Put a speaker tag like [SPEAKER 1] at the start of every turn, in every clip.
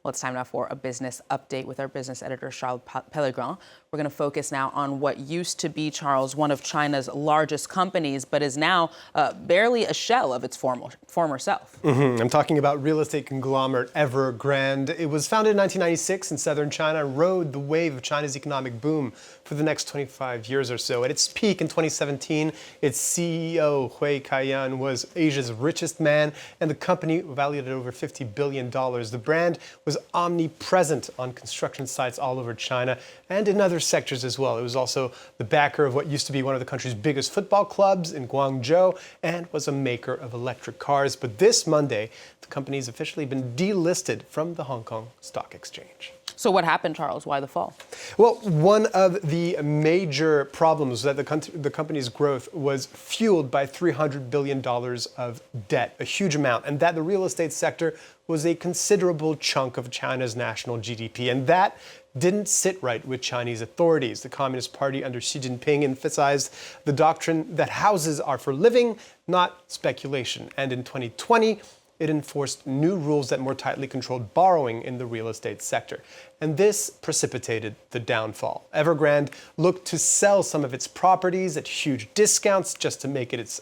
[SPEAKER 1] Well, it's time now for a business update with our business editor, Charles Pellegrin. We're going to focus now on what used to be, Charles, one of China's largest companies, but is now barely a shell of its former self.
[SPEAKER 2] I'm talking about real estate conglomerate Evergrande. It was founded in 1996 in southern China and rode the wave of China's economic boom for the next 25 years or so. At its peak in 2017, its CEO, Hui Kaiyan, was Asia's richest man, and the company valued at over $50 billion. The brand was omnipresent on construction sites all over China and in other sectors as well. It was also the backer of what used to be one of the country's biggest football clubs in Guangzhou and was a maker of electric cars. But this Monday, the company's officially been delisted from the Hong Kong Stock Exchange.
[SPEAKER 1] So what happened, Charles? Why the fall?
[SPEAKER 2] Well, one of the major problems was that the company's growth was fueled by $300 billion of debt, a huge amount, and that the real estate sector was a considerable chunk of China's national GDP. And that didn't sit right with Chinese authorities. The Communist Party under Xi Jinping emphasized the doctrine that houses are for living, not speculation. And in 2020, it enforced new rules that more tightly controlled borrowing in the real estate sector. And this precipitated the downfall. Evergrande looked to sell some of its properties at huge discounts just to make its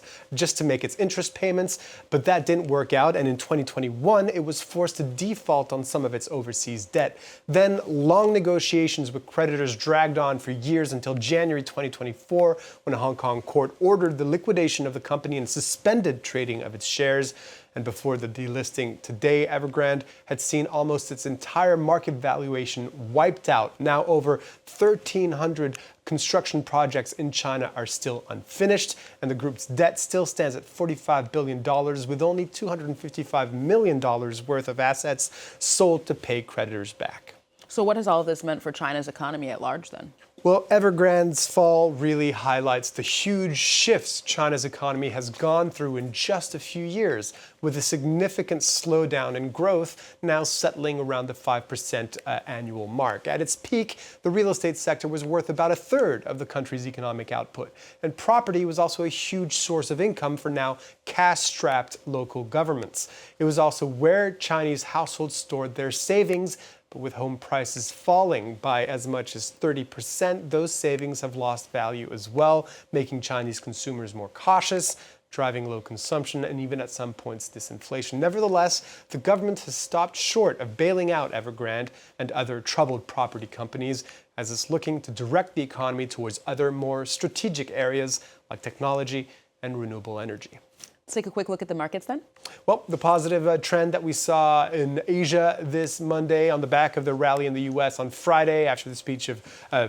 [SPEAKER 2] interest payments, but that didn't work out, and in 2021 it was forced to default on some of its overseas debt. Then long negotiations with creditors dragged on for years until January 2024, when a Hong Kong court ordered the liquidation of the company and suspended trading of its shares. And before the delisting today, Evergrande had seen almost its entire market valuation wiped out. Now over 1,300 construction projects in China are still unfinished, and the group's debt still stands at $45 billion, with only $255 million worth of assets sold to pay creditors back.
[SPEAKER 1] So what has all of this meant for China's economy at large then?
[SPEAKER 2] Well, Evergrande's fall really highlights the huge shifts China's economy has gone through in just a few years, with a significant slowdown in growth now settling around the 5% annual mark. At its peak, the real estate sector was worth about a third of the country's economic output, and property was also a huge source of income for now cash-strapped local governments. It was also where Chinese households stored their savings. But with home prices falling by as much as 30%, those savings have lost value as well, making Chinese consumers more cautious, driving low consumption, and even at some points disinflation. Nevertheless, the government has stopped short of bailing out Evergrande and other troubled property companies, as it's looking to direct the economy towards other more strategic areas like technology and renewable energy.
[SPEAKER 1] Let's take a quick look at the markets then.
[SPEAKER 2] Well, the positive trend that we saw in Asia this Monday on the back of the rally in the U.S. on Friday after the speech of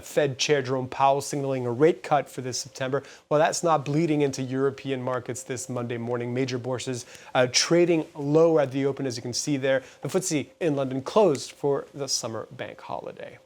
[SPEAKER 2] Fed Chair Jerome Powell signaling a rate cut for this September, well, that's not bleeding into European markets this Monday morning. Major bourses trading lower at the open, as you can see there. The FTSE in London closed for the summer bank holiday.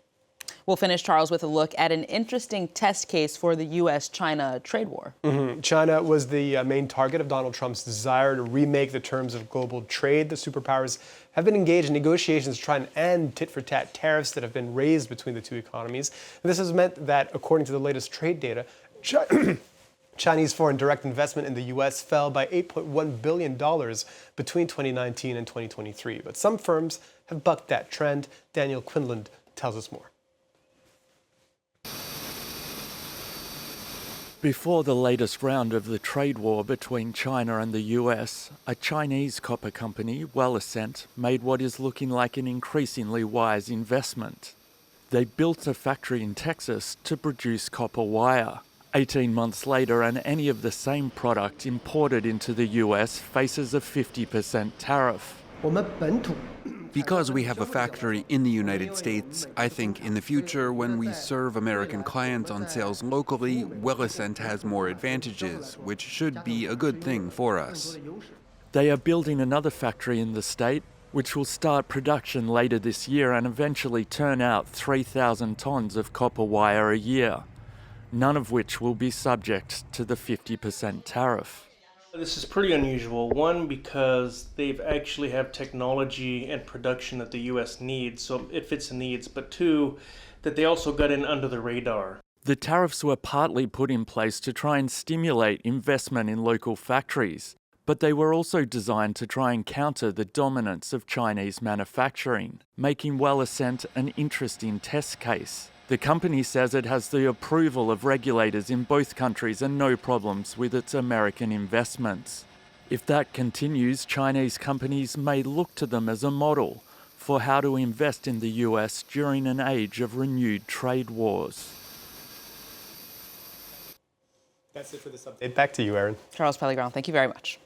[SPEAKER 1] We'll finish, Charles, with a look at an interesting test case for the U.S.-China trade war.
[SPEAKER 2] China was the main target of Donald Trump's desire to remake the terms of global trade. The superpowers have been engaged in negotiations to try and end tit-for-tat tariffs that have been raised between the two economies. And this has meant that, according to the latest trade data, Chinese foreign direct investment in the U.S. fell by $8.1 billion between 2019 and 2023. But some firms have bucked that trend. Daniel Quinlan tells us more.
[SPEAKER 3] Before the latest round of the trade war between China and the US, a Chinese copper company, Wellicent, made what is looking like an increasingly wise investment. They built a factory in Texas to produce copper wire. 18 months later, and any of the same product imported into the US faces a 50% tariff.
[SPEAKER 4] Because we have a factory in the United States, I think in the future, when we serve American clients on sales locally, Wellicent has more advantages, which should be a good thing for us.
[SPEAKER 3] They are building another factory in the state, which will start production later this year and eventually turn out 3,000 tons of copper wire a year, none of which will be subject to the 50% tariff.
[SPEAKER 5] This is pretty unusual. One, because they've actually have technology and production that the U.S. needs, so it fits the needs. But two, that they also got in under the radar.
[SPEAKER 3] The tariffs were partly put in place to try and stimulate investment in local factories, But they were also designed to try and counter the dominance of Chinese manufacturing, making Wellicent an interesting test case. The company says it has the approval of regulators in both countries and no problems with its American investments. If that continues, Chinese companies may look to them as a model for how to invest in the US during an age of renewed trade wars.
[SPEAKER 2] That's it for this update. Back to you, Aaron.
[SPEAKER 1] Charles Pellegrin, thank you very much.